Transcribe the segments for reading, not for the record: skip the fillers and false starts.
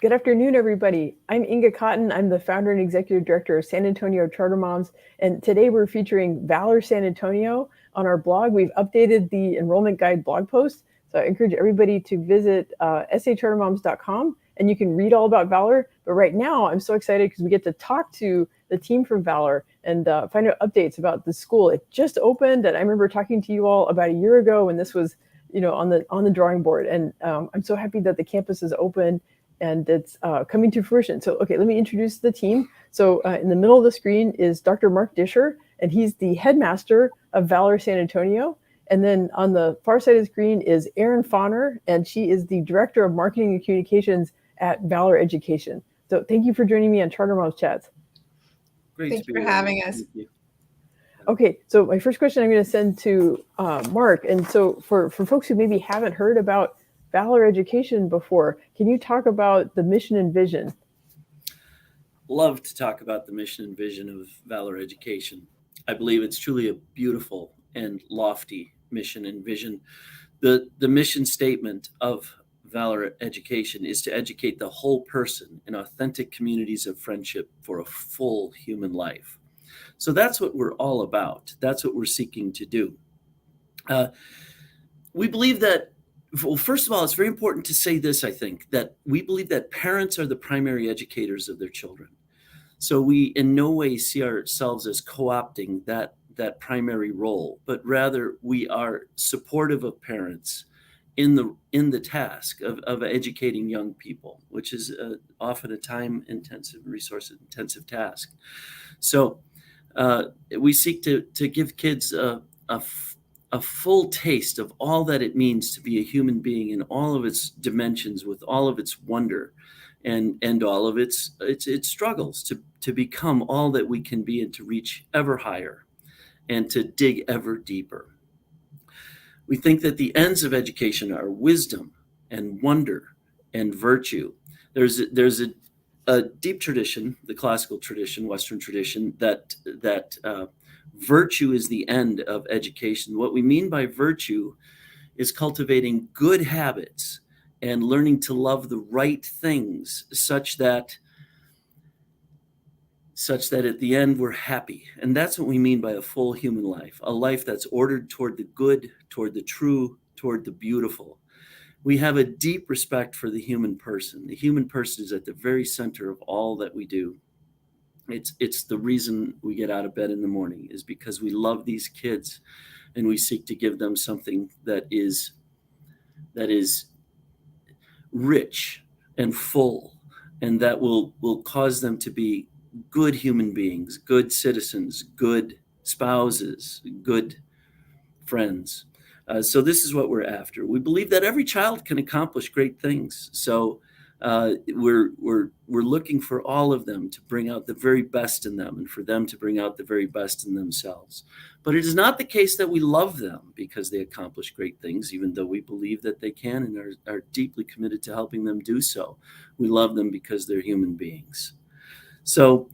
Good afternoon, everybody. I'm Inga Cotton. I'm the founder and executive director of San Antonio Charter Moms. And today we're featuring Valor San Antonio on our blog. We've updated the enrollment guide blog post. So I encourage everybody to visit sachartermoms.com and you can read all about Valor. But right now I'm so excited because we get to talk to the team from Valor and find out updates about the school. It just opened, and I remember talking to you all about a year ago when this was, on the drawing board. And I'm so happy that the campus is open and it's coming to fruition. So, okay, let me introduce the team. So in the middle of the screen is Dr. Mark Discher, and he's the headmaster of Valor San Antonio. And then on the far side of the screen is Erin Fonner, and she is the director of marketing and communications at Valor Education. So thank you for joining me on Charter Moms Chats. Great. Thank you for having us. Okay, so my first question I'm going to send to Mark. And so for folks who maybe haven't heard about Valor Education before, can you talk about the mission and vision? Love to talk about the mission and vision of Valor Education. I believe it's truly a beautiful and lofty mission and vision. The mission statement of Valor Education is to educate the whole person in authentic communities of friendship for a full human life. So that's what we're all about. That's what we're seeking to do. We believe that, well, first of all, it's very important to say this, I think, that we believe that parents are the primary educators of their children. So we in no way see ourselves as co-opting that primary role, but rather we are supportive of parents in the task of educating young people, which is often a time-intensive, resource-intensive task. So we seek to give kids a full taste of all that it means to be a human being in all of its dimensions, with all of its wonder and all of its struggles to become all that we can be and to reach ever higher and to dig ever deeper. We think that the ends of education are wisdom and wonder and virtue. There's a deep tradition, the classical tradition, Western tradition, that virtue is the end of education. What we mean by virtue is cultivating good habits and learning to love the right things such that at the end we're happy. And that's what we mean by a full human life, a life that's ordered toward the good, toward the true, toward the beautiful. We have a deep respect for the human person. The human person is at the very center of all that we do. It's the reason we get out of bed in the morning, is because we love these kids and we seek to give them something that is rich and full, and that will cause them to be good human beings, good citizens, good spouses, good friends. So this is what we're after. We believe that every child can accomplish great things. So we're looking for all of them to bring out the very best in them and for them to bring out the very best in themselves. But it is not the case that we love them because they accomplish great things, even though we believe that they can and are deeply committed to helping them do so. We love them because they're human beings. So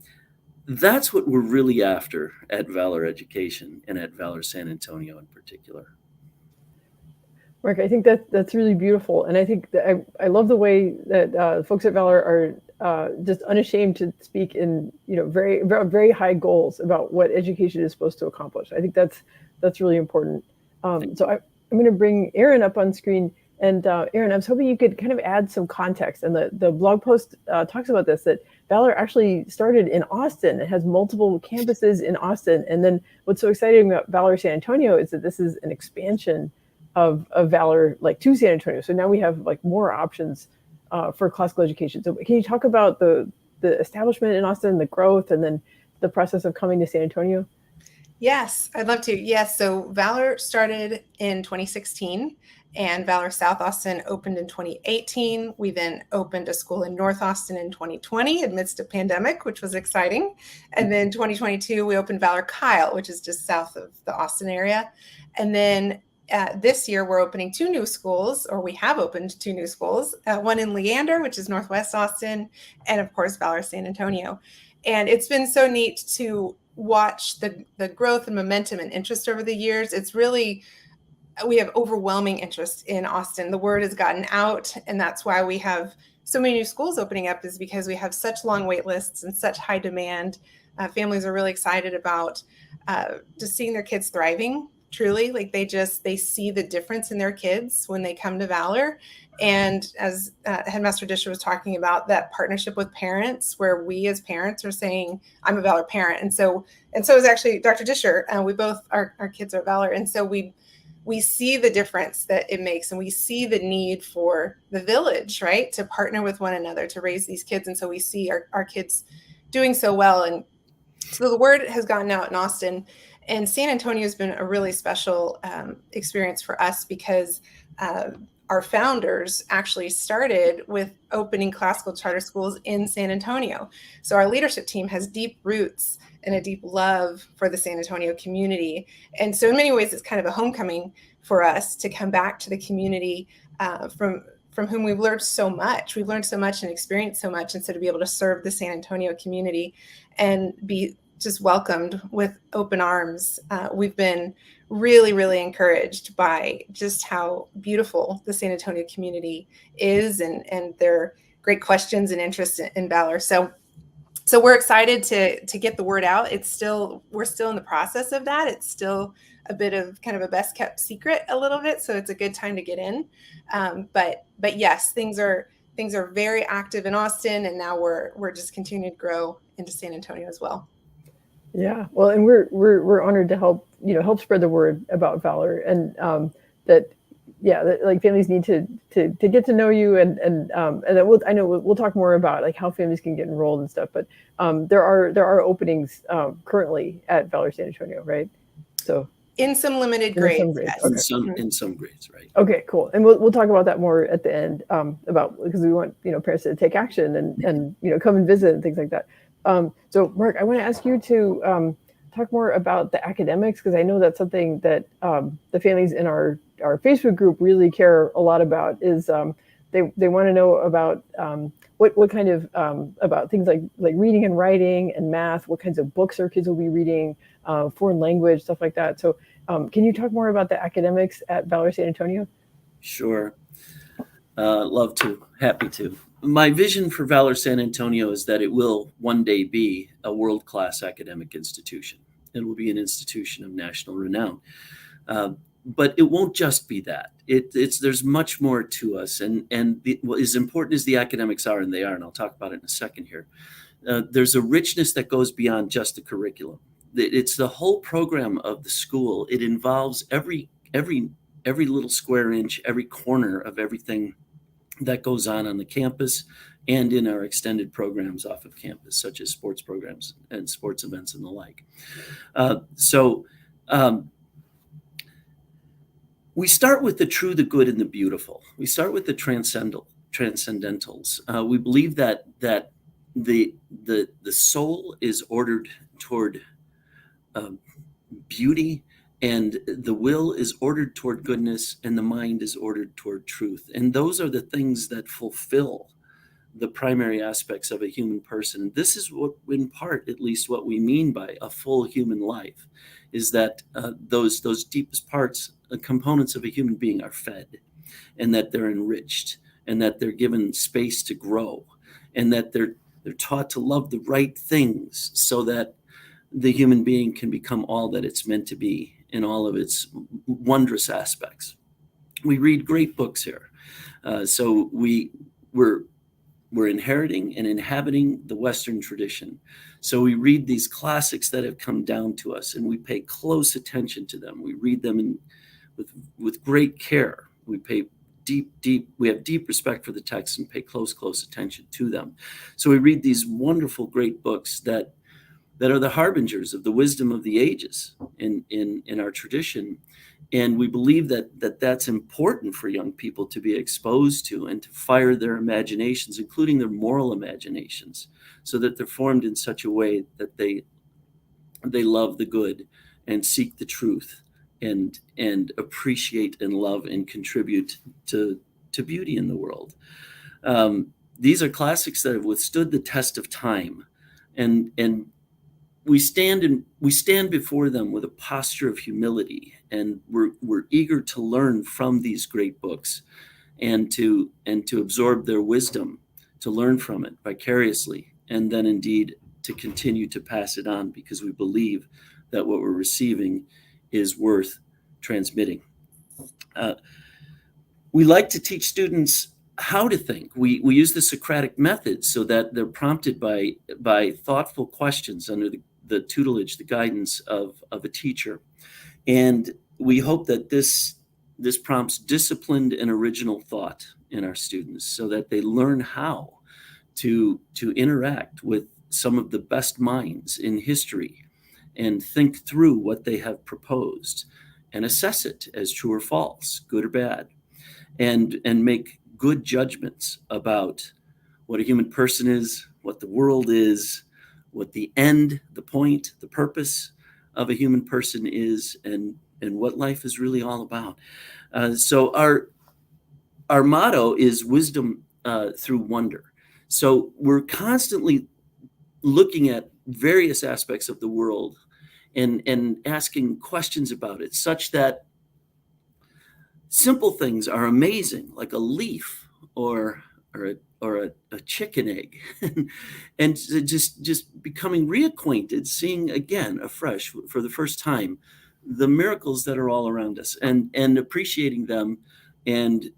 that's what we're really after at Valor Education and at Valor San Antonio in particular. Mark, I think that's really beautiful. And I think that I love the way that folks at Valor are just unashamed to speak in, very, very, very high goals about what education is supposed to accomplish. I think that's really important. So I'm going to bring Erin up on screen. And Erin, I was hoping you could kind of add some context. And the blog post talks about this, that Valor actually started in Austin. It has multiple campuses in Austin. And then what's so exciting about Valor San Antonio is that this is an expansion of Valor, like, to San Antonio. So now we have like more options for classical education. So can you talk about the establishment in Austin, the growth, and then the process of coming to San Antonio? Yes, I'd love to. Yes, so Valor started in 2016 and Valor South Austin opened in 2018. We then opened a school in North Austin in 2020 amidst a pandemic, which was exciting. And then 2022, we opened Valor Kyle, which is just south of the Austin area. And then this year, we're opening two new schools, or we have opened two new schools, one in Leander, which is Northwest Austin, and of course, Valor San Antonio. And it's been so neat to watch the growth and momentum and interest over the years. It's really, we have overwhelming interest in Austin. The word has gotten out, and that's why we have so many new schools opening up is because we have such long wait lists and such high demand. Families are really excited about just seeing their kids thriving. Truly, like they see the difference in their kids when they come to Valor. And as Headmaster Discher was talking about, that partnership with parents, where we as parents are saying, I'm a Valor parent. And so is actually Dr. Discher. We both, our kids are Valor. And so we see the difference that it makes, and we see the need for the village, right, to partner with one another to raise these kids. And so we see our kids doing so well. And so the word has gotten out in Austin, and San Antonio has been a really special experience for us because our founders actually started with opening classical charter schools in San Antonio. So our leadership team has deep roots and a deep love for the San Antonio community. And so in many ways, it's kind of a homecoming for us to come back to the community from whom we've learned so much. We've learned so much and experienced so much. And so to be able to serve the San Antonio community and be just welcomed with open arms, we've been really, really encouraged by just how beautiful the San Antonio community is and their great questions and interest in Valor. So we're excited to get the word out. We're still in the process of that. It's still a bit of kind of a best kept secret a little bit. So it's a good time to get in. But yes, things are very active in Austin, and now we're just continuing to grow into San Antonio as well. Yeah, well, and we're honored to help spread the word about Valor, and that like families need to get to know you, and that I know we'll talk more about like how families can get enrolled and stuff. But there are openings currently at Valor San Antonio, right? So in some limited grades, yes. Okay. In some grades, right? Okay, cool. And we'll talk about that more at the end about, because we want parents to take action and come and visit and things like that. So Mark, I want to ask you to talk more about the academics, because I know that's something that the families in our Facebook group really care a lot about. Is they want to know about what kind of about things like reading and writing and math, what kinds of books our kids will be reading, foreign language, stuff like that. So can you talk more about the academics at Valor San Antonio? Sure. Love to. Happy to. My vision for Valor San Antonio is that it will one day be a world-class academic institution. It will be an institution of national renown. But it won't just be that. There's much more to us. And as important as the academics are, and they are, and I'll talk about it in a second here, there's a richness that goes beyond just the curriculum. It's the whole program of the school. It involves every little square inch, every corner of everything that goes on the campus and in our extended programs off of campus, such as sports programs and sports events and the like. We start with the true, the good, and the beautiful. We start with the transcendentals. We believe that the soul is ordered toward beauty, and the will is ordered toward goodness, and the mind is ordered toward truth. And those are the things that fulfill the primary aspects of a human person. This is what, in part, at least, what we mean by a full human life, is that those deepest parts, components of a human being are fed, and that they're enriched, and that they're given space to grow, and that they're taught to love the right things so that the human being can become all that it's meant to be in all of its wondrous aspects. We read great books here. So we're inheriting and inhabiting the Western tradition. So we read these classics that have come down to us, and we pay close attention to them. We read them with great care. We pay we have deep respect for the text and pay close attention to them. So we read these wonderful, great books that are the harbingers of the wisdom of the ages in our tradition. And we believe that's important for young people to be exposed to and to fire their imaginations, including their moral imaginations, so that they're formed in such a way that they love the good and seek the truth and appreciate and love and contribute to beauty in the world. These are classics that have withstood the test of time, and we stand before them with a posture of humility, and we're eager to learn from these great books and to absorb their wisdom. to learn from it vicariously, and then indeed to continue to pass it on, because we believe that what we're receiving is worth transmitting. We like to teach students how to think. We use the Socratic method so that they're prompted by thoughtful questions under the tutelage, the guidance of a teacher. And we hope that this prompts disciplined and original thought in our students, so that they learn how to interact with some of the best minds in history and think through what they have proposed and assess it as true or false, good or bad, and make good judgments about what a human person is, what the world is, what the end, the point, the purpose of a human person is, and what life is really all about. So our motto is wisdom through wonder. So we're constantly looking at various aspects of the world and asking questions about it, such that simple things are amazing, like a leaf or a chicken egg, and just becoming reacquainted, seeing again afresh for the first time the miracles that are all around us, and appreciating them, and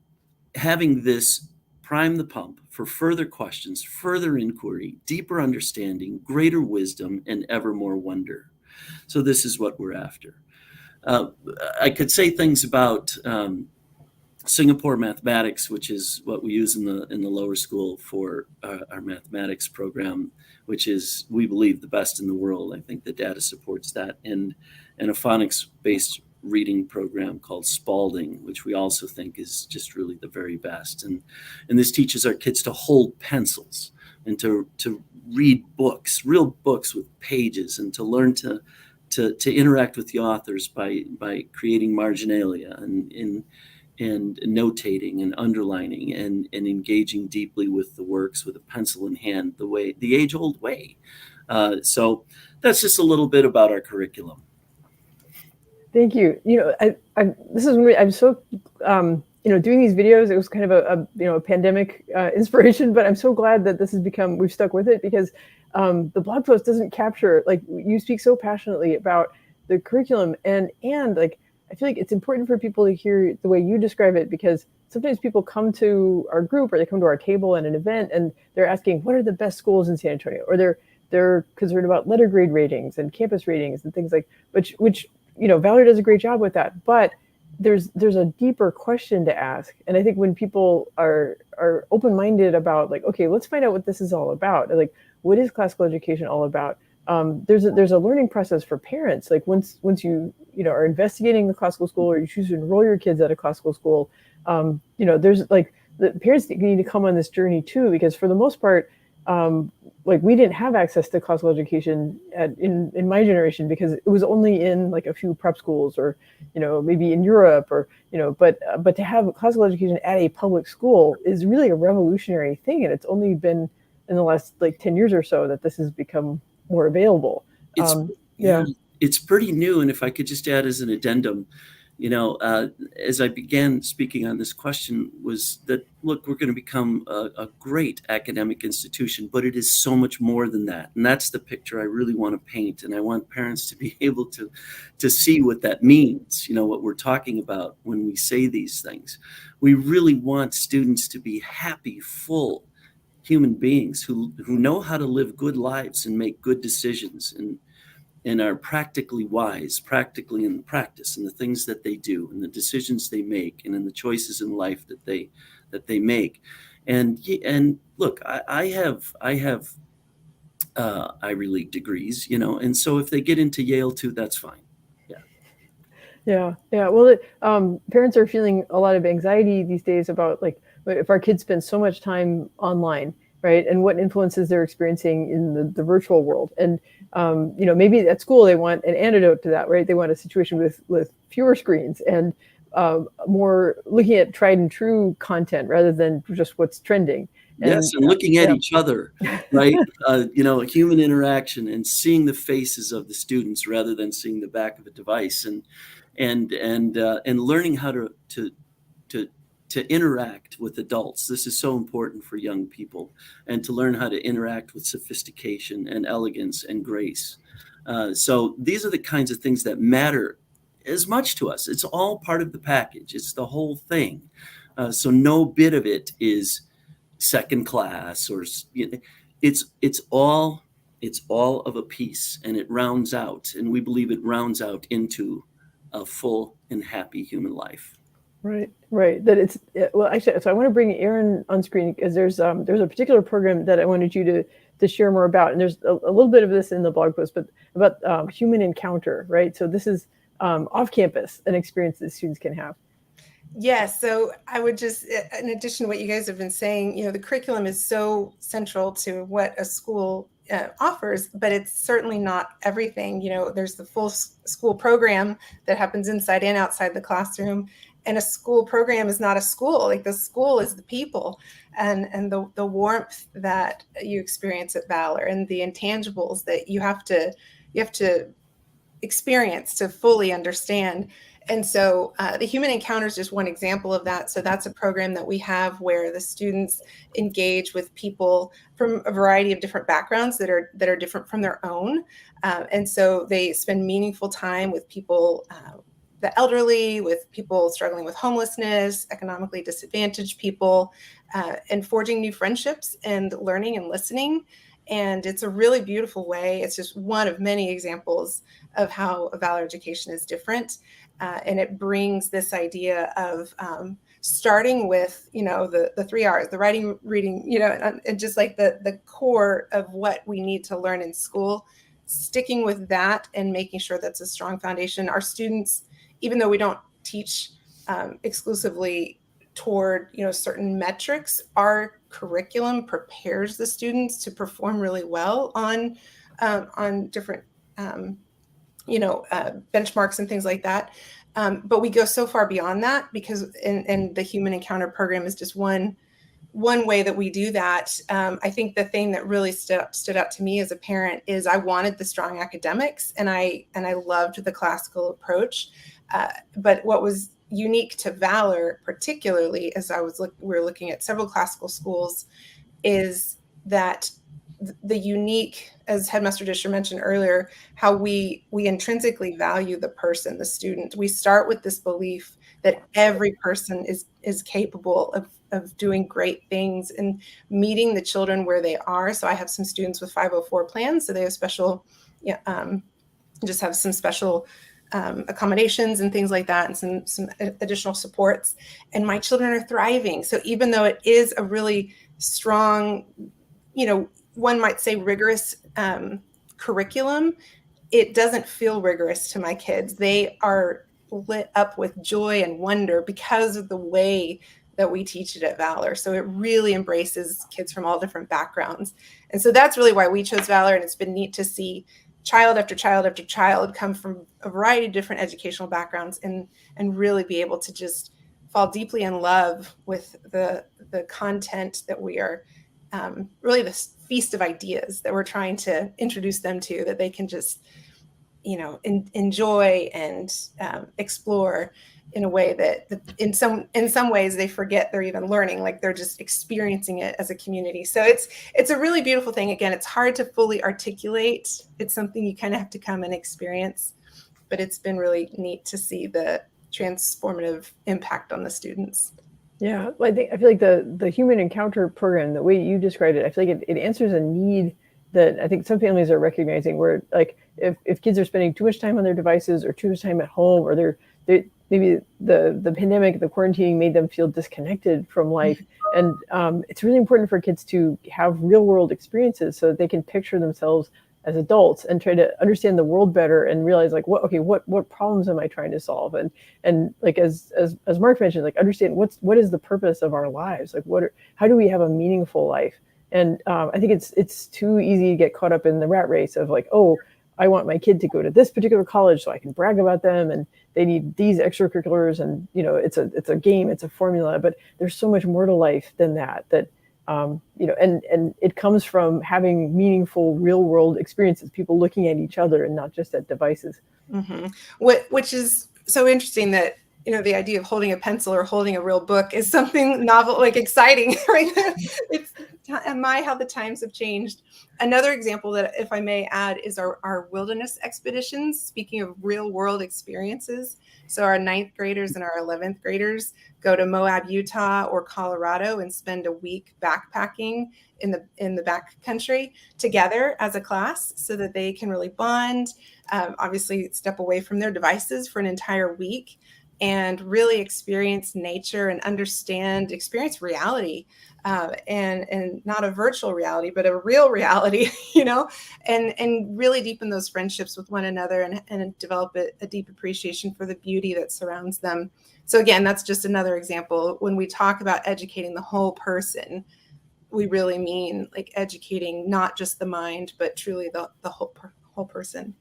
having this prime the pump for further questions, further inquiry, deeper understanding, greater wisdom, and ever more wonder. So this is what we're after. I could say things about Singapore mathematics, which is what we use in the lower school for our mathematics program, which is, we believe, the best in the world. I think the data supports that, and a phonics-based reading program called Spalding, which we also think is just really the very best. And this teaches our kids to hold pencils and to read books, real books with pages, and to learn to interact with the authors by creating marginalia and notating and underlining and engaging deeply with the works with a pencil in hand, the age-old way. So that's just a little bit about our curriculum. Thank you. This is really, I'm so, doing these videos, it was kind of a pandemic inspiration, but I'm so glad that this has become, we've stuck with it, because the blog post doesn't capture, like, you speak so passionately about the curriculum, and like, I feel like it's important for people to hear the way you describe it, because sometimes people come to our group or they come to our table at an event and they're asking, what are the best schools in San Antonio? Or they're concerned about letter grade ratings and campus ratings and things like, which Valor does a great job with that, but there's a deeper question to ask. And I think when people are open-minded about, like, okay, let's find out what this is all about. Like, what is classical education all about? There's a learning process for parents. Like, once you are investigating the classical school, or you choose to enroll your kids at a classical school, there's, like, the parents need to come on this journey too, because for the most part, like, we didn't have access to classical education in my generation, because it was only in, like, a few prep schools, or maybe in Europe, or but to have classical education at a public school is really a revolutionary thing, and it's only been in the last, like, 10 years or so that this has become more available. It's pretty new. And if I could just add as an addendum, as I began speaking on this question, was that, look, we're going to become a great academic institution, but it is so much more than that. And that's the picture I really want to paint. And I want parents to be able to see what that means, what we're talking about when we say these things. We really want students to be happy, full human beings who know how to live good lives and make good decisions, and are practically wise, practically in practice, in the things that they do, and the decisions they make, and in the choices in life that they make. And look, I have Ivy League degrees, and so if they get into Yale too, that's fine. Yeah. Well, parents are feeling a lot of anxiety these days about, like, if our kids spend so much time online, right, and what influences they're experiencing in the virtual world. And maybe at school they want an antidote to that, right? They want a situation with fewer screens and more looking at tried and true content rather than just what's trending. And looking at each other, right? Human interaction, and seeing the faces of the students rather than seeing the back of a device, and learning how to to interact with adults. This is so important for young people, and to learn how to interact with sophistication and elegance and grace. So these are the kinds of things that matter as much to us. It's all part of the package. It's the whole thing. So no bit of it is second class, or it's all of a piece, and it rounds out, and we believe it rounds out into a full and happy human life. Right. That it's well, actually. So I want to bring Erin on screen, because there's a particular program that I wanted you to share more about, and there's a little bit of this in the blog post, but about human encounter, right? So this is off campus, an experience that students can have. Yes. So I would just, in addition to what you guys have been saying, the curriculum is so central to what a school offers, but it's certainly not everything. There's the full school program that happens inside and outside the classroom. And a school program is not a school. Like, the school is the people, and the warmth that you experience at Valor, and the intangibles that you have to experience to fully understand. And so the Human Encounter is just one example of that. So that's a program that we have where the students engage with people from a variety of different backgrounds that are different from their own. And so they spend meaningful time with people, the elderly, with people struggling with homelessness, economically disadvantaged people, and forging new friendships and learning and listening. And it's a really beautiful way. It's just one of many examples of how a Valor Education is different. And it brings this idea of starting with, the 3 R's, the writing, reading, and just like the core of what we need to learn in school, sticking with that and making sure that's a strong foundation. Our students, even though we don't teach exclusively toward, certain metrics, our curriculum prepares the students to perform really well on different benchmarks and things like that. But we go so far beyond that, because and the Human Encounter program is just one way that we do that. I think the thing that really stood out to me as a parent is I wanted the strong academics, and I loved the classical approach. But what was unique to Valor, particularly as we were looking at several classical schools, is that the unique, as Headmaster Discher mentioned earlier, how we intrinsically value the person, the student. We start with this belief that every person is capable of doing great things and meeting the children where they are. So I have some students with 504 plans, so they have special, just have some special accommodations and things like that, and some additional supports. And my children are thriving. So even though it is a really strong, one might say rigorous curriculum, it doesn't feel rigorous to my kids. They are lit up with joy and wonder because of the way that we teach it at Valor. So it really embraces kids from all different backgrounds. And so that's really why we chose Valor. And it's been neat to see child after child after child come from a variety of different educational backgrounds and really be able to just fall deeply in love with the content that we are really this feast of ideas that we're trying to introduce them to, that they can just, enjoy and explore in a way that in some ways they forget they're even learning, like they're just experiencing it as a community. So it's a really beautiful thing. Again, it's hard to fully articulate. It's something you kind of have to come and experience, but it's been really neat to see the transformative impact on the students. Yeah, well, I feel like the Human Encounter program, the way you described it, I feel like it answers a need that I think some families are recognizing, where like if kids are spending too much time on their devices or too much time at home, or they maybe the pandemic, the quarantining made them feel disconnected from life. And it's really important for kids to have real world experiences so that they can picture themselves as adults and try to understand the world better and realize like, what problems am I trying to solve? And like, as Mark mentioned, like understand what is the purpose of our lives? Like how do we have a meaningful life? And I think it's too easy to get caught up in the rat race of like, oh, I want my kid to go to this particular college so I can brag about them, and they need these extracurriculars, and it's a game, it's a formula, but there's so much more to life than that. And it comes from having meaningful real world experiences, people looking at each other and not just at devices. Mm-hmm. Which is so interesting that the idea of holding a pencil or holding a real book is something novel, like exciting, right? It's how the times have changed. Another example that, if I may add, is our wilderness expeditions. Speaking of real world experiences, so our 9th graders and our 11th graders go to Moab, Utah, or Colorado and spend a week backpacking in the back country together as a class, so that they can really bond, obviously step away from their devices for an entire week, and really experience nature and experience reality, and not a virtual reality, but a real reality, and really deepen those friendships with one another, and develop a deep appreciation for the beauty that surrounds them. So again, that's just another example. When we talk about educating the whole person, we really mean like educating not just the mind, but truly the whole person.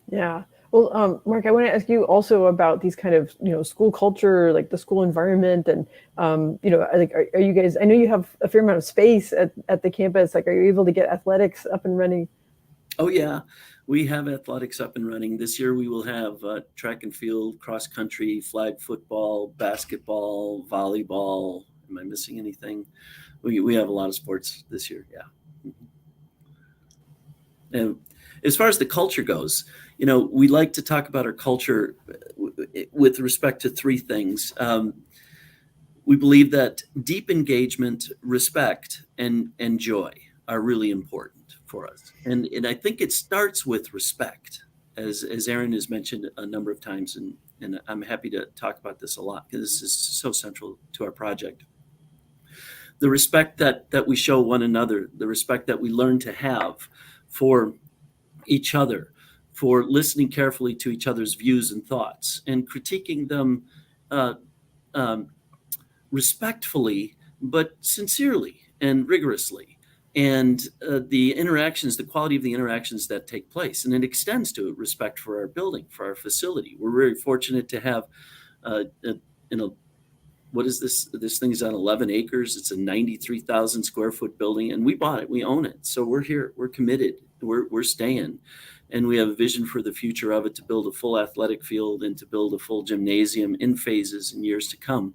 Yeah. Well, Mark, I want to ask you also about these kind of, school culture, like the school environment, and, like, are you guys, I know you have a fair amount of space at the campus. Like, are you able to get athletics up and running? Oh, yeah. We have athletics up and running. This year we will have track and field, cross country, flag football, basketball, volleyball. Am I missing anything? We have a lot of sports this year. Yeah. And as far as the culture goes, we like to talk about our culture with respect to 3 things. We believe that deep engagement, respect, and joy are really important for us. And I think it starts with respect, as Erin has mentioned a number of times, and I'm happy to talk about this a lot because this is so central to our project. The respect that we show one another, the respect that we learn to have for each other, for listening carefully to each other's views and thoughts, and critiquing them respectfully, but sincerely and rigorously. And the quality of the interactions that take place. And it extends to respect for our building, for our facility. We're very fortunate to have, what is this? This thing is on 11 acres. It's a 93,000 square foot building, and we bought it. We own it. So we're here. We're committed. We're staying. And we have a vision for the future of it, to build a full athletic field and to build a full gymnasium in phases in years to come.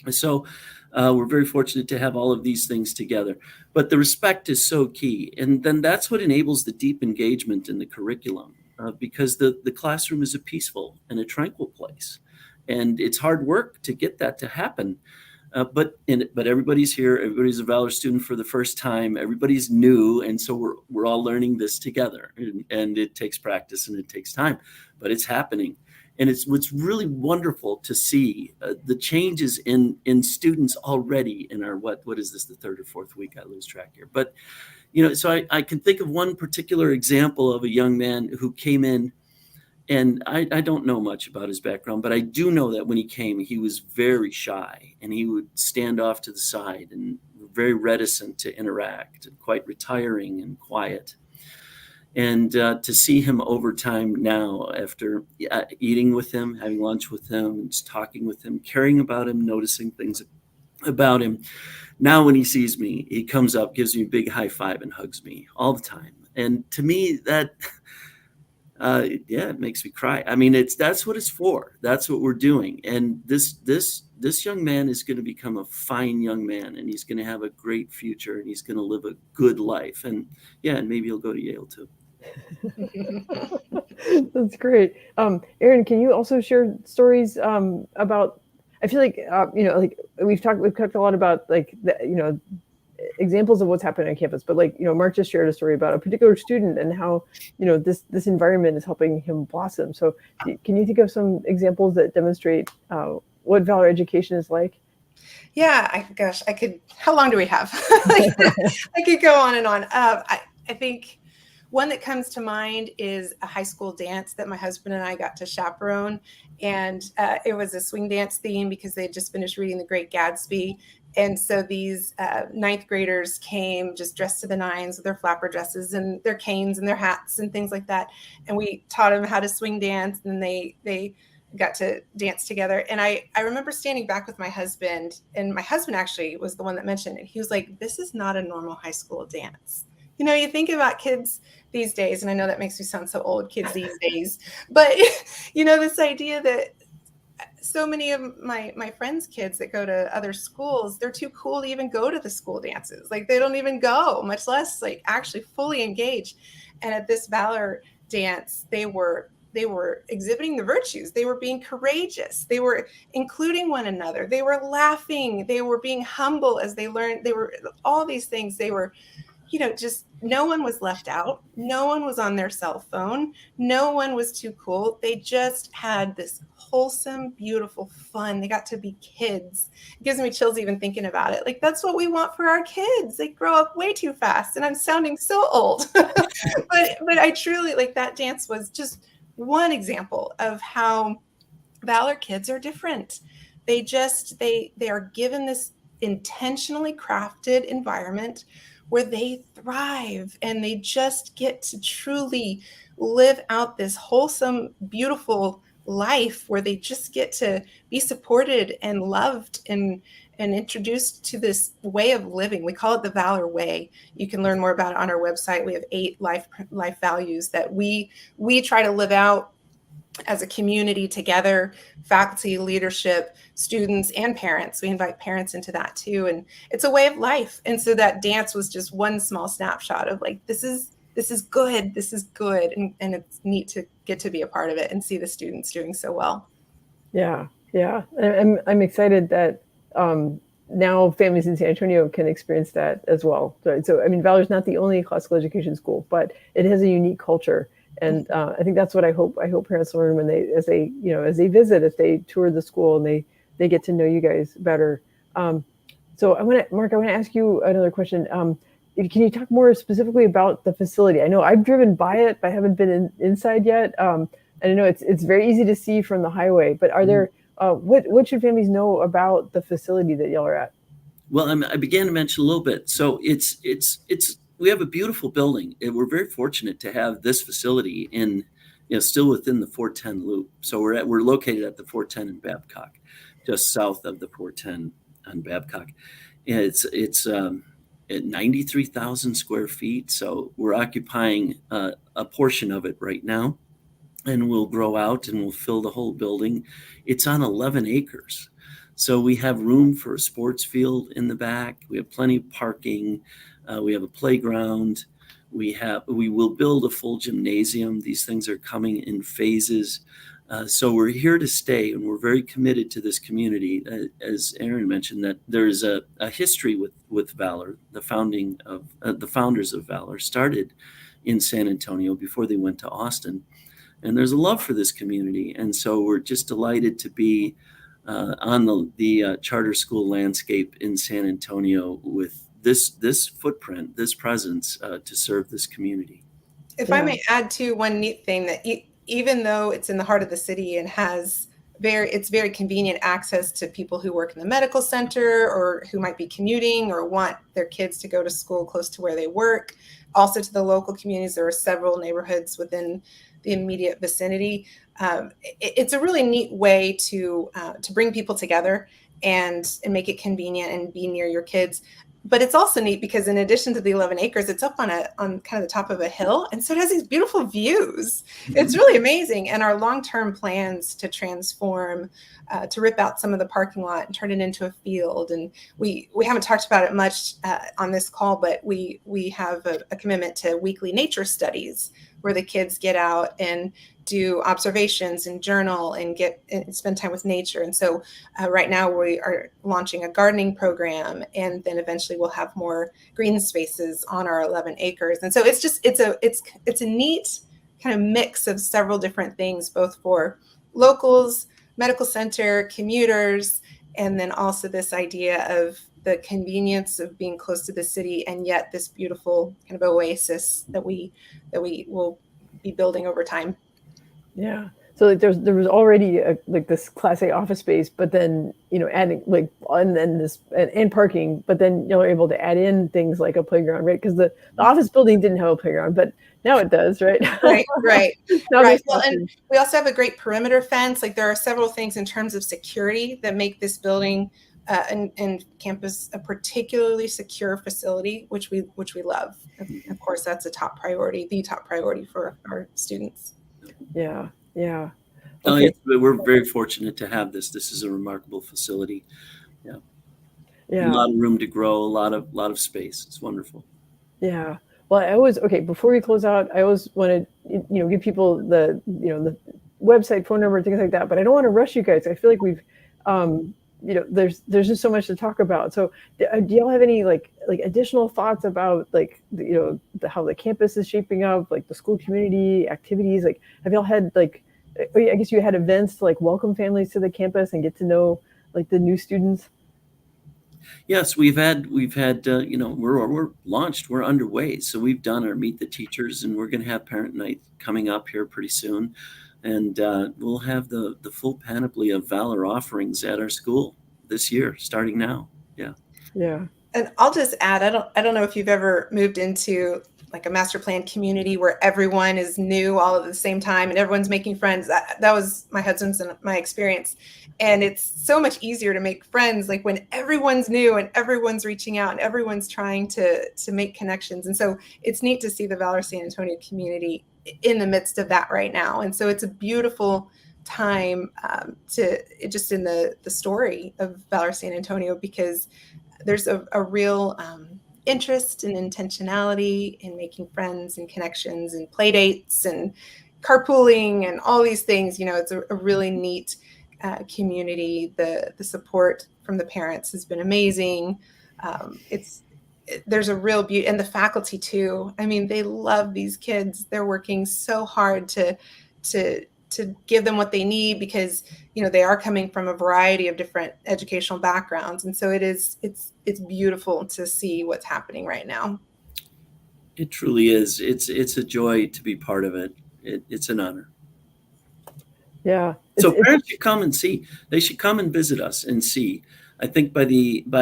So we're very fortunate to have all of these things together. But the respect is so key. And then that's what enables the deep engagement in the curriculum, because the classroom is a peaceful and a tranquil place. And it's hard work to get that to happen. But everybody's here. Everybody's a Valor student for the first time. Everybody's new. And so we're all learning this together. And it takes practice and it takes time. But it's happening. And it's what's really wonderful to see the changes in students already in our, what is this, the 3rd or 4th week? I lose track here. But, so I can think of one particular example of a young man who came in, and I don't know much about his background, but I do know that when he came, he was very shy, and he would stand off to the side and very reticent to interact, and quite retiring and quiet. And to see him over time now, after eating with him, having lunch with him, and just talking with him, caring about him, noticing things about him. Now when he sees me, he comes up, gives me a big high five, and hugs me all the time. And to me, that, it makes me cry. I mean, that's what it's for. That's what we're doing. And this young man is going to become a fine young man, and he's going to have a great future, and he's going to live a good life. And maybe he'll go to Yale too. That's great. Erin, can you also share stories about? I feel like like we've talked a lot about like examples of what's happening on campus, but like Mark just shared a story about a particular student and how this environment is helping him blossom. So can you think of some examples that demonstrate what Valor Education is like? Yeah, I could. How long do we have? I could go on and on. I think one that comes to mind is a high school dance that my husband and I got to chaperone. And it was a swing dance theme because they had just finished reading The Great Gatsby. And so these 9th graders came just dressed to the nines with their flapper dresses and their canes and their hats and things like that. And we taught them how to swing dance, and they got to dance together. And I remember standing back with my husband, and my husband actually was the one that mentioned it. He was like, "This is not a normal high school dance." You think about kids these days, and I know that makes me sound so old, kids these days, but this idea that so many of my friends' kids that go to other schools, they're too cool to even go to the school dances. Like they don't even go, much less like actually fully engage. And at this Valor dance, they were exhibiting the virtues. They were being courageous. They were including one another. They were laughing. They were being humble as they learned. They were all these things. They were, just no one was left out. No one was on their cell phone. No one was too cool. They just had this wholesome, beautiful fun. They got to be kids. It gives me chills even thinking about it. Like, that's what we want for our kids. They grow up way too fast. And I'm sounding so old. but I truly, like, that dance was just one example of how Valor kids are different. They are given this intentionally crafted environment where they thrive, and they just get to truly live out this wholesome, beautiful life where they just get to be supported and loved and introduced to this way of living. We call it the Valor Way. You can learn more about it on our website. We have 8 life values that we try to live out as a community together, faculty, leadership, students, and parents. We invite parents into that too. And it's a way of life. And so that dance was just one small snapshot of like, this is good. This is good. And it's neat to get to be a part of it and see the students doing so well. Yeah. Yeah. I'm excited that now families in San Antonio can experience that as well. So I mean, Valor's not the only classical education school, but it has a unique culture. And I think that's what I hope parents learn when as they visit, if they tour the school and they get to know you guys better. So Mark, I want to ask you another question. Can you talk more specifically about the facility? I know I've driven by it, but I haven't been inside yet. And I know it's very easy to see from the highway, but are there, what should families know about the facility that y'all are at? Well, I began to mention a little bit. So we have a beautiful building, and we're very fortunate to have this facility still within the 410 loop. So we're located at the 410 in Babcock, just south of the 410 on Babcock. And it's at 93,000 square feet. So we're occupying a portion of it right now, and we'll grow out and we'll fill the whole building. It's on 11 acres. So we have room for a sports field in the back. We have plenty of parking. We have a playground. We will build a full gymnasium. These things are coming in phases. So we're here to stay, and we're very committed to this community. As Erin mentioned, that there's a history with Valor. The founders of Valor started in San Antonio before they went to Austin. And there's a love for this community. And so we're just delighted to be on the charter school landscape in San Antonio with this footprint, this presence to serve this community. If I may add to one neat thing, that even though it's in the heart of the city and has it's very convenient access to people who work in the medical center or who might be commuting or want their kids to go to school close to where they work, also to the local communities. There are several neighborhoods within the immediate vicinity. It's a really neat way to bring people together and make it convenient and be near your kids. But it's also neat because in addition to the 11 acres, it's up on kind of the top of a hill. And so it has these beautiful views. It's really amazing. And our long-term plans to transform, to rip out some of the parking lot and turn it into a field. And we haven't talked about it much on this call, but we have a commitment to weekly nature studies where the kids get out and do observations and journal and spend time with nature. And so right now we are launching a gardening program, and then eventually we'll have more green spaces on our 11 acres. And so it's a neat kind of mix of several different things, both for locals, medical center, commuters, and then also this idea of the convenience of being close to the city, and yet this beautiful kind of oasis that we will be building over time. Yeah. So there was already this Class A office space, but then adding and then and parking, but then you're able to add in things like a playground, right? Because the office building didn't have a playground, but now it does, right? Right. Right. Well, and we also have a great perimeter fence. Like there are several things in terms of security that make this building and campus a particularly secure facility, which we love. Of course, that's the top priority for our students. Yeah. Okay. We're very fortunate to have this. This is a remarkable facility. Yeah. A Yeah. lot of room to grow, a lot of space. It's wonderful. Yeah. Well, I always, okay, before we close out, I always want to, give people the website, phone number, things like that, but I don't want to rush you guys. I feel like we've, there's just so much to talk about. So do y'all have any like additional thoughts about like, how the campus is shaping up, like the school community activities? Like, have y'all had like, I guess you had events to like welcome families to the campus and get to know like the new students? Yes, we've had we're launched, we're underway. So we've done our Meet the Teachers, and we're going to have Parent Night coming up here pretty soon, and we'll have the full panoply of Valor offerings at our school this year, starting now. Yeah. Yeah. And I'll just add, I don't know if you've ever moved into like a master plan community where everyone is new all at the same time and everyone's making friends. That was my husband's and my experience. And it's so much easier to make friends like when everyone's new and everyone's reaching out and everyone's trying to make connections. And so it's neat to see the Valor San Antonio community in the midst of that right now. And so it's a beautiful time just in the story of Valor San Antonio, because there's a real interest and intentionality in making friends and connections and play dates and carpooling and all these things. It's a really neat community. The support from the parents has been amazing. There's a real beauty, and the faculty too. I mean, they love these kids. They're working so hard to give them what they need, because they are coming from a variety of different educational backgrounds, and so it's beautiful to see what's happening right now. It truly is. It's a joy to be part of it. It's an honor. Yeah. So parents should come and see. They should come and visit us and see. I think by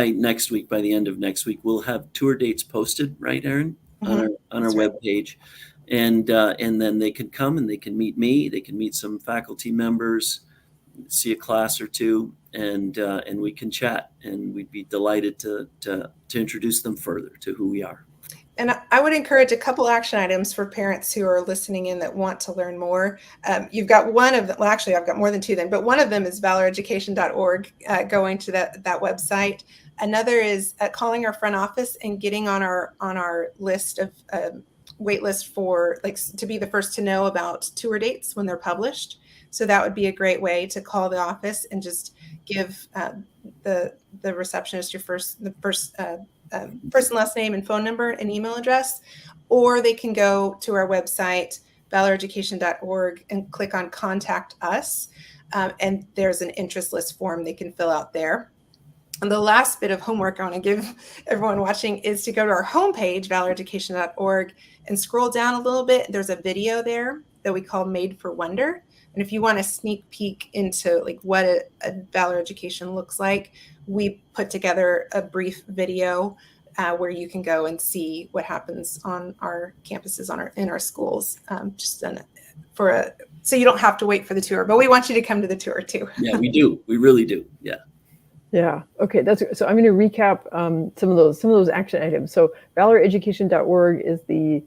next week, by the end of next week, we'll have tour dates posted, right, Erin, on our webpage. And then they can come and they can meet me. They can meet some faculty members, see a class or two, and we can chat. And we'd be delighted to introduce them further to who we are. And I would encourage a couple action items for parents who are listening in that want to learn more. You've got one of them. Well, actually, I've got more than two then, but one of them is valoreducation.org, going to that website. Another is calling our front office and getting on our list of wait list for to be the first to know about tour dates when they're published. So that would be a great way to call the office and just give the receptionist the first first and last name and phone number and email address, or they can go to our website, valoreducation.org, and click on Contact Us. And there's an interest list form they can fill out there. And the last bit of homework I want to give everyone watching is to go to our homepage, valoreducation.org, and scroll down a little bit. There's a video there that we call Made for Wonder. And if you want a sneak peek into what a Valor Education looks like, we put together a brief video where you can go and see what happens on our campuses, in our schools, so you don't have to wait for the tour. But we want you to come to the tour too. Yeah, we do. We really do. Yeah. Yeah. Okay. So I'm going to recap some of those action items. So valoreducation.org is the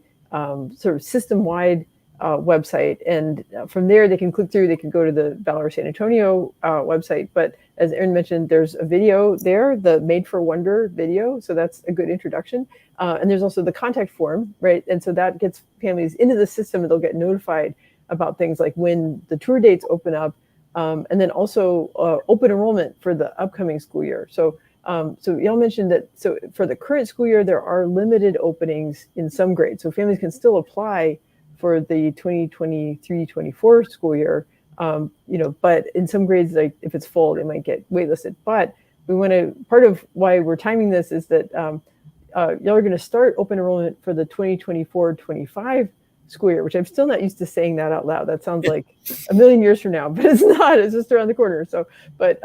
sort of system-wide website, and from there they can click through. They can go to the Valor San Antonio website. But as Erin mentioned, there's a video there, the Made for Wonder video. So that's a good introduction. And there's also the contact form, right? And so that gets families into the system, and they'll get notified about things like when the tour dates open up. And then also open enrollment for the upcoming school year. So y'all mentioned that. So for the current school year, there are limited openings in some grades. So families can still apply for the 2023-24 school year. But in some grades, like if it's full, they might get waitlisted. But we want to. Part of why we're timing this is that y'all are going to start open enrollment for the 2024-25 school year, which I'm still not used to saying that out loud. That sounds like a million years from now, but it's not. It's just around the corner. So, but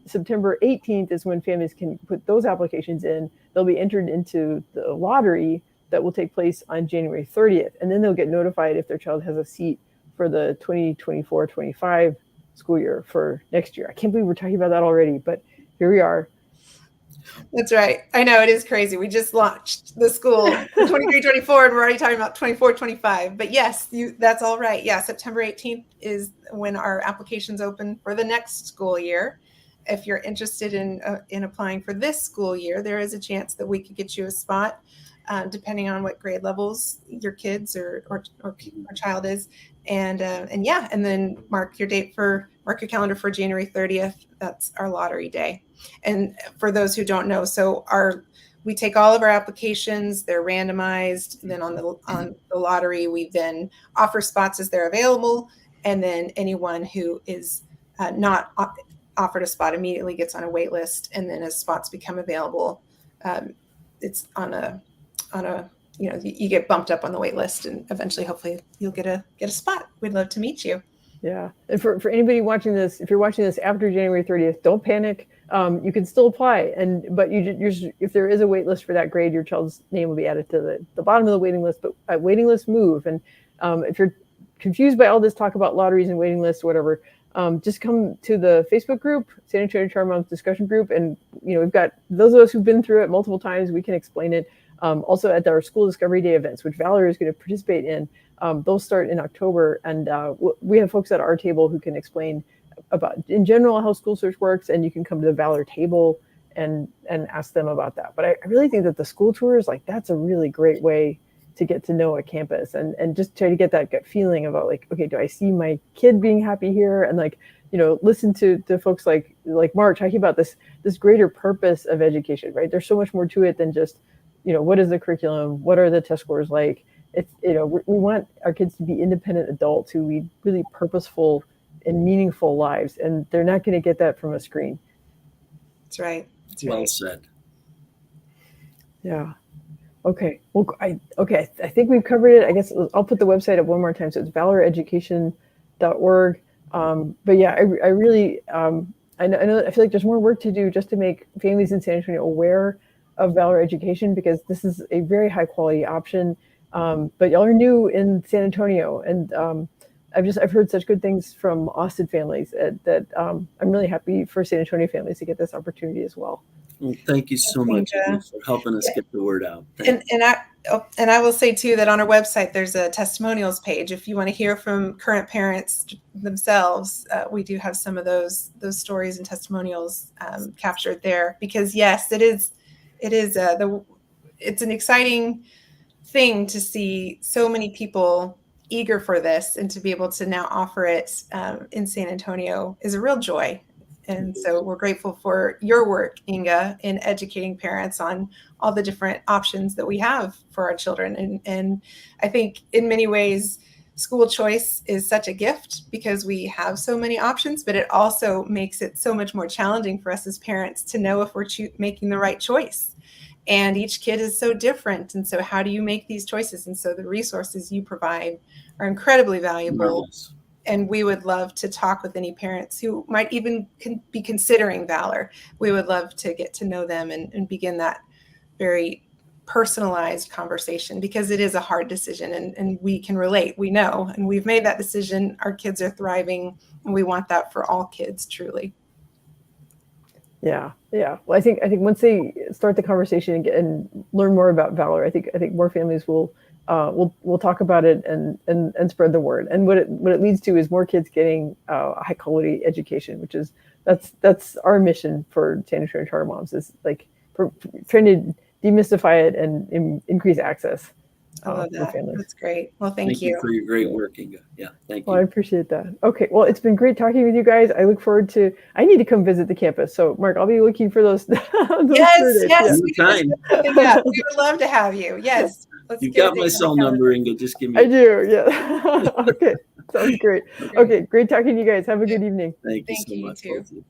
September 18th is when families can put those applications in. They'll be entered into the lottery that will take place on January 30th, and then they'll get notified if their child has a seat for the 2024-25 school year for next year. I can't believe we're talking about that already, but here we are. That's right. I know it is crazy. We just launched the school 23-24 and we're already talking about 24-25. But yes, that's all right. Yeah, September 18th is when our applications open for the next school year. If you're interested in applying for this school year, there is a chance that we could get you a spot, depending on what grade levels your kids or child is. And then mark your calendar for January 30th. That's our lottery day. And for those who don't know, we take all of our applications, they're randomized. And then on the lottery, we then offer spots as they're available. And then anyone who is not offered a spot immediately gets on a wait list. And then as spots become available, it's you get bumped up on the wait list, and eventually, hopefully, you'll get a spot. We'd love to meet you. Yeah. And for anybody watching this, if you're watching this after January 30th, don't panic. You can still apply. But if there is a wait list for that grade, your child's name will be added to the bottom of the waiting list. But waiting lists move. And if you're confused by all this talk about lotteries and waiting lists, whatever, just come to the Facebook group, San Antonio Charter Moms discussion group. And, we've got those of us who've been through it multiple times. We can explain it. Also at our School Discovery Day events, which Valor is going to participate in. Those start in October, and we have folks at our table who can explain about, in general, how school search works, and you can come to the Valor table and ask them about that. But I really think that the school tours, that's a really great way to get to know a campus and just try to get that gut feeling about okay, do I see my kid being happy here? And listen to folks like Mark talking about this greater purpose of education, right? There's so much more to it than just, what is the curriculum? What are the test scores like? It's, we want our kids to be independent adults who lead really purposeful and meaningful lives. And they're not going to get that from a screen. That's right. Well said. Yeah. Okay. Well, I think we've covered it. I guess I'll put the website up one more time. So it's valoreducation.org. But yeah, I really, I know, I feel like there's more work to do just to make families in San Antonio aware of Valor Education, because this is a very high quality option. But y'all are new in San Antonio, and I've heard such good things from Austin families that I'm really happy for San Antonio families to get this opportunity as well. Well, thank you so much for helping us get the word out. And I will say too that on our website there's a testimonials page. If you want to hear from current parents themselves, we do have some of those stories and testimonials captured there. Because yes, it's an exciting thing to see so many people eager for this, and to be able to now offer it in San Antonio is a real joy. And so we're grateful for your work, Inga, in educating parents on all the different options that we have for our children. And I think in many ways, school choice is such a gift because we have so many options, but it also makes it so much more challenging for us as parents to know if we're making the right choice. And each kid is so different. And so how do you make these choices? And so the resources you provide are incredibly valuable. Nice. And we would love to talk with any parents who might even be considering Valor. We would love to get to know them and begin that very personalized conversation, because it is a hard decision, and we can relate. We know, and we've made that decision. Our kids are thriving, and we want that for all kids, truly. Yeah. Well, I think once they start the conversation and learn more about Valor, I think more families will talk about it and spread the word. And what it leads to is more kids getting a high quality education, which is that's our mission for San Antonio Charter Moms, is trying to demystify it and increase access. I love that. That's great. Well, thank you for your great work, Inga. Yeah, thank you. Well, I appreciate that. Okay, well, it's been great talking with you guys. I look forward to. I need to come visit the campus. So, Mark, I'll be looking for those. Yes. Yeah, we would love to have you. Yes. You've got my cell number, Inga. Just give me. I do. Yeah. Okay. Sounds great. Okay. Great talking to you guys. Have a good evening. Thank you so much. You too.